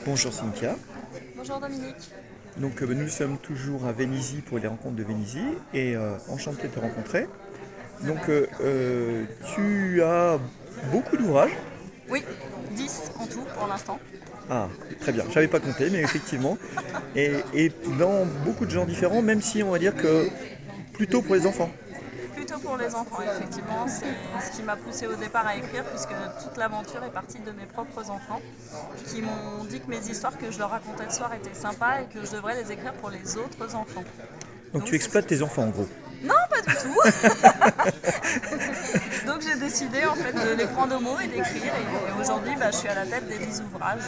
Bonjour Cynthia. Bonjour Dominique. Nous sommes toujours à Vénizy pour les rencontres de Vénizy et enchanté de te rencontrer. De Donc même. euh, euh, tu as beaucoup d'ouvrages. Oui, 10 en tout pour l'instant. Ah, très bien. J'avais pas compté, mais effectivement. Et dans beaucoup de genres différents, même si on va dire que plutôt pour les enfants. Plutôt pour les enfants, effectivement. C'est ce qui m'a poussé au départ à écrire, puisque toute l'aventure est partie de mes propres enfants, qui m'ont dit que mes histoires que je leur racontais le soir étaient sympas et que je devrais les écrire pour les autres enfants. Donc Donc tu exploites tes enfants en gros. non, pas du tout. Donc j'ai décidé en fait de les prendre au mot et d'écrire. Et aujourd'hui, je suis à la tête des 10 ouvrages,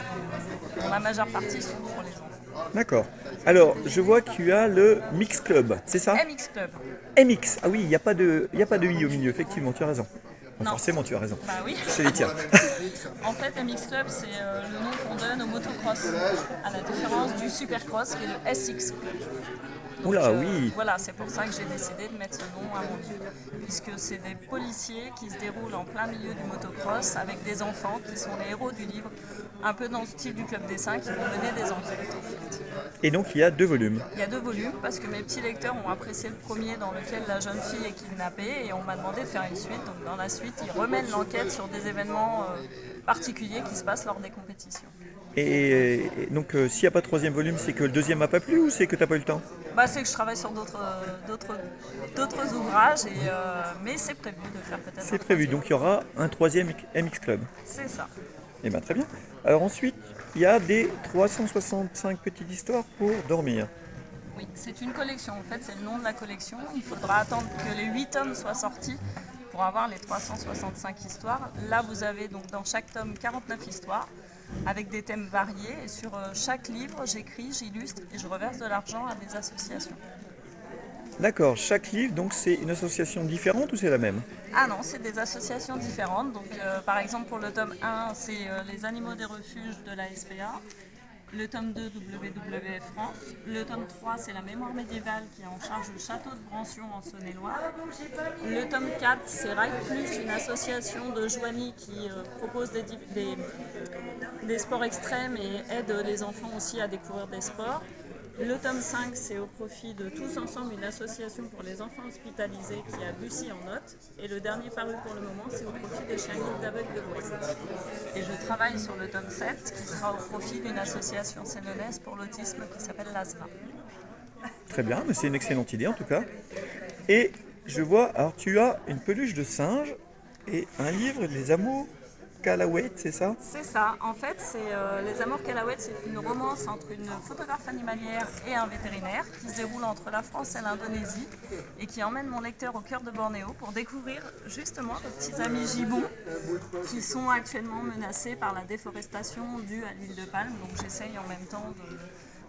dont la majeure partie sont pour les enfants. D'accord. Alors, je vois que tu as le Mix Club, c'est ça? MX Club. MX. Ah oui, il y a pas de i au milieu, effectivement, tu as raison. Bon, Non. forcément, tu as raison. Bah oui. C'est les tiens. En fait, MX Club, c'est le nom qu'on donne au motocross, à la différence du supercross qui est le SX Club. Donc Oula, oui. voilà, c'est pour ça que j'ai décidé de mettre ce nom à mon livre, puisque c'est des policiers qui se déroulent en plein milieu du motocross avec des enfants qui sont les héros du livre, un peu dans le style du Club des 5, qui vont mener des enquêtes en fait. Et donc, il y a deux volumes. Il y a 2 volumes parce que mes petits lecteurs ont apprécié le premier dans lequel la jeune fille est kidnappée et on m'a demandé de faire une suite. Donc dans la suite, ils remènent l'enquête sur des événements particuliers qui se passent lors des compétitions. S'il n'y a pas de troisième volume, c'est que le deuxième m'a pas plu ou c'est que t'as pas eu le temps? C'est que je travaille sur d'autres ouvrages, mais c'est prévu de faire peut-être un C'est prévu. troisième. Donc, il y aura un troisième MX Club. C'est ça. Eh bien, très bien. Alors, ensuite, il y a des 365 petites histoires pour dormir. Oui, c'est une collection. En fait, c'est le nom de la collection. Il faudra attendre que les 8 tomes soient sortis pour avoir les 365 histoires. Là, vous avez donc dans chaque tome 49 histoires avec des thèmes variés. Et sur chaque livre, j'écris, j'illustre et je reverse de l'argent à des associations. D'accord. Chaque livre, donc, c'est une association différente ou c'est la même? Ah non, c'est des associations différentes. Donc, par exemple, pour le tome 1, c'est les animaux des refuges de la SPA. Le tome 2, WWF France. Le tome 3, c'est la mémoire médiévale qui est en charge du château de Brancion en Saône-et-Loire. Le tome 4, c'est Ride Plus, une association de Joigny qui propose des sports extrêmes et aide les enfants aussi à découvrir des sports. Le tome 5, c'est au profit de Tous Ensemble, une association pour les enfants hospitalisés qui est à Bussy en Othe. Et le dernier paru pour le moment, c'est au profit des Chiens d'aveugle de l'Ouest. Et je travaille sur le tome 7 qui sera au profit d'une association sénonnaise pour l'autisme qui s'appelle l'ASMA. Très bien, mais c'est une excellente idée en tout cas. Et je vois, alors tu as une peluche de singe et un livre, Les Amours Callaway, c'est ça? C'est ça, en fait, c'est Les Amours Callaway, c'est une romance entre une photographe animalière et un vétérinaire qui se déroule entre la France et l'Indonésie et qui emmène mon lecteur au cœur de Bornéo pour découvrir justement nos petits amis gibbons qui sont actuellement menacés par la déforestation due à l'huile de palme. Donc j'essaye en même temps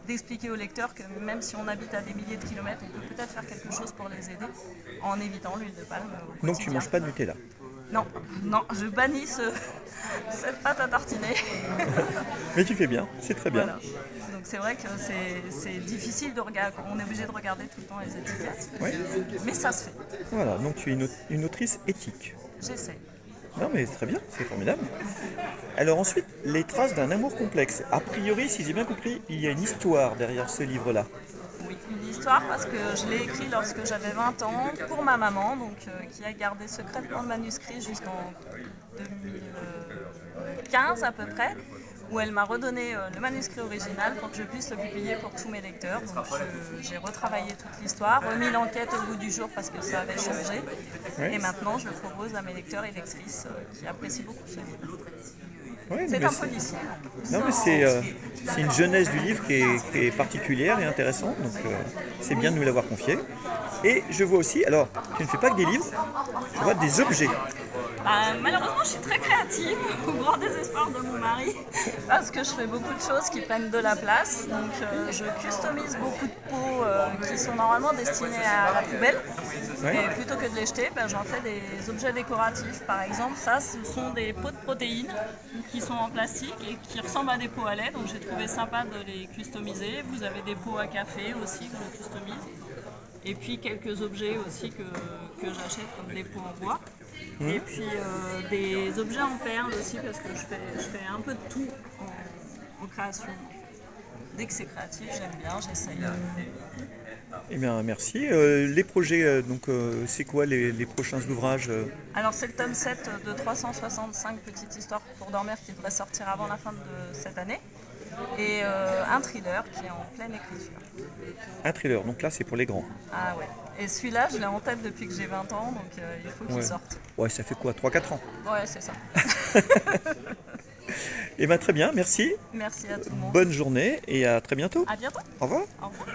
d'expliquer aux lecteurs que même si on habite à des milliers de kilomètres, on peut peut-être faire quelque chose pour les aider en évitant l'huile de palme au Donc tu quotidien. manges pas de Nutella. Non, non, je bannis cette pâte à tartiner. Mais tu fais bien, c'est très bien. Voilà. Donc c'est vrai que c'est difficile de regarder, on est obligé de regarder tout le temps les étiquettes, Ouais. mais ça se fait. Voilà, donc tu es une autrice éthique. J'essaie. Non mais c'est très bien, c'est formidable. Alors ensuite, les traces d'un amour complexe. A priori, si j'ai bien compris, il y a une histoire derrière ce livre-là. Oui, une histoire parce que je l'ai écrit lorsque j'avais 20 ans pour ma maman, donc qui a gardé secrètement le manuscrit jusqu'en 2015 à peu près, où elle m'a redonné le manuscrit original pour que je puisse le publier pour tous mes lecteurs. Donc j'ai retravaillé toute l'histoire, remis l'enquête au goût du jour parce que ça avait changé, Ouais. et maintenant je le propose à mes lecteurs et lectrices qui apprécient beaucoup ce livre. Ouais, C'est un policier en plus. non, mais c'est une jeunesse du livre qui est particulière et intéressante, donc c'est bien Oui. de nous l'avoir confié. Et je vois aussi, alors tu ne fais pas que des livres, je vois des objets. Malheureusement, je suis très créative, au grand désespoir de mon mari, parce que je fais beaucoup de choses qui prennent de la place. Donc, je customise beaucoup de pots qui sont normalement destinés à la poubelle. Ouais. Et plutôt que de les jeter, j'en fais des objets décoratifs. Par exemple, ça, ce sont des pots de protéines qui sont en plastique et qui ressemblent à des pots à lait. Donc, j'ai trouvé sympa de les customiser. Vous avez des pots à café aussi que je customise. Et puis quelques objets aussi que j'achète comme des pots en bois. Et puis des objets en perles aussi parce que je fais un peu de tout aux créations. Dès que c'est créatif, j'aime bien, j'essaye. Eh bien, merci. Les projets, c'est quoi les prochains ouvrages Alors c'est le tome 7 de 365 petites histoires pour dormir qui devrait sortir avant la fin de cette année. Et un thriller qui est en pleine écriture. Un thriller, donc là c'est pour les grands. Ah ouais. Et celui-là, je l'ai en tête depuis que j'ai 20 ans, donc il faut qu'il Ouais. sorte. Ouais, ça fait quoi, 3-4 ans? Ouais, c'est ça. Eh bien, très bien, merci. Merci à tout le monde. Bonne journée et à très bientôt. À bientôt. Au revoir. Au revoir.